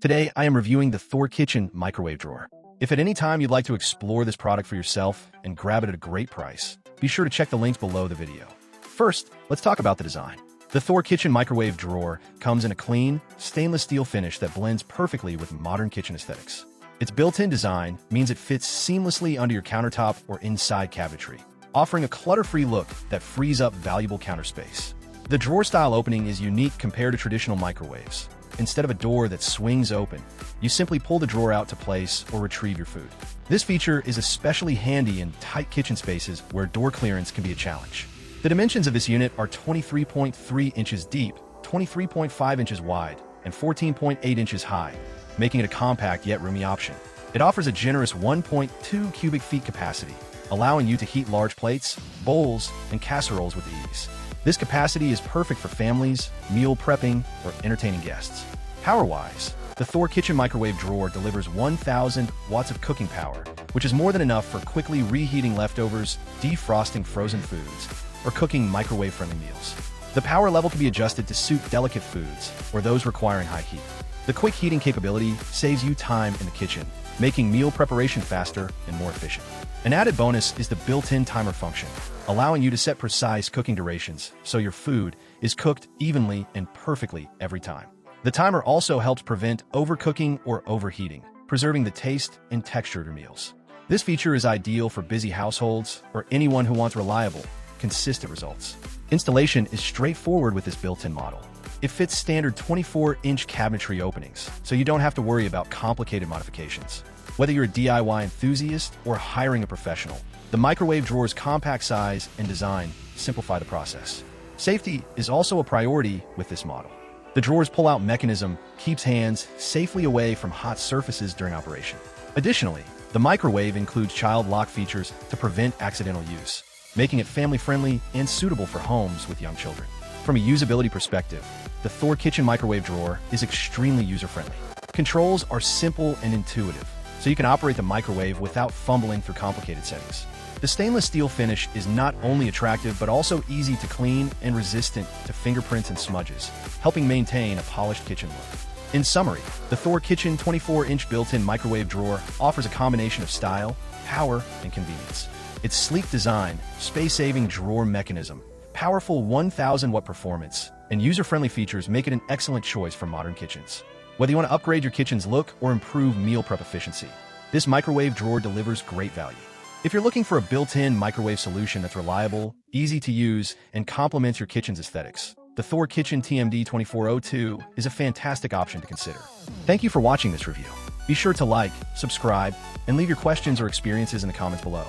Today, I am reviewing the Thor Kitchen microwave drawer. If at any time you'd like to explore this product for yourself and grab it at a great price, be sure to check the links below the video. First, let's talk about the design. The Thor Kitchen microwave drawer comes in a clean, stainless steel finish that blends perfectly with modern kitchen aesthetics. Its built-in design means it fits seamlessly under your countertop or inside cabinetry, offering a clutter-free look that frees up valuable counter space. The drawer-style opening is unique compared to traditional microwaves. Instead of a door that swings open, you simply pull the drawer out to place or retrieve your food. This feature is especially handy in tight kitchen spaces where door clearance can be a challenge. The dimensions of this unit are 23.3 inches deep, 23.5 inches wide, and 14.8 inches high, making it a compact yet roomy option. It offers a generous 1.2 cubic feet capacity, allowing you to heat large plates, bowls, and casseroles with ease. This capacity is perfect for families, meal prepping, or entertaining guests. Power-wise, the Thor Kitchen microwave drawer delivers 1,000 watts of cooking power, which is more than enough for quickly reheating leftovers, defrosting frozen foods, or cooking microwave-friendly meals. The power level can be adjusted to suit delicate foods or those requiring high heat. The quick heating capability saves you time in the kitchen, making meal preparation faster and more efficient. An added bonus is the built-in timer function, allowing you to set precise cooking durations so your food is cooked evenly and perfectly every time. The timer also helps prevent overcooking or overheating, preserving the taste and texture of your meals. This feature is ideal for busy households or anyone who wants reliable, consistent results. Installation is straightforward with this built-in model. It fits standard 24-inch cabinetry openings, so you don't have to worry about complicated modifications. Whether you're a DIY enthusiast or hiring a professional, the microwave drawer's compact size and design simplify the process. Safety is also a priority with this model. The drawer's pull-out mechanism keeps hands safely away from hot surfaces during operation. Additionally, the microwave includes child lock features to prevent accidental use, making it family-friendly and suitable for homes with young children. From a usability perspective, the Thor Kitchen microwave drawer is extremely user-friendly. Controls are simple and intuitive, so you can operate the microwave without fumbling through complicated settings. The stainless steel finish is not only attractive but also easy to clean and resistant to fingerprints and smudges, helping maintain a polished kitchen look. In summary, the Thor Kitchen 24-inch built-in microwave drawer offers a combination of style, power, and convenience. Its sleek design, space-saving drawer mechanism, powerful 1,000-watt performance, and user-friendly features make it an excellent choice for modern kitchens. Whether you want to upgrade your kitchen's look or improve meal prep efficiency, this microwave drawer delivers great value. If you're looking for a built-in microwave solution that's reliable, easy to use, and complements your kitchen's aesthetics, the Thor Kitchen TMD 2402 is a fantastic option to consider. Thank you for watching this review. Be sure to like, subscribe, and leave your questions or experiences in the comments below.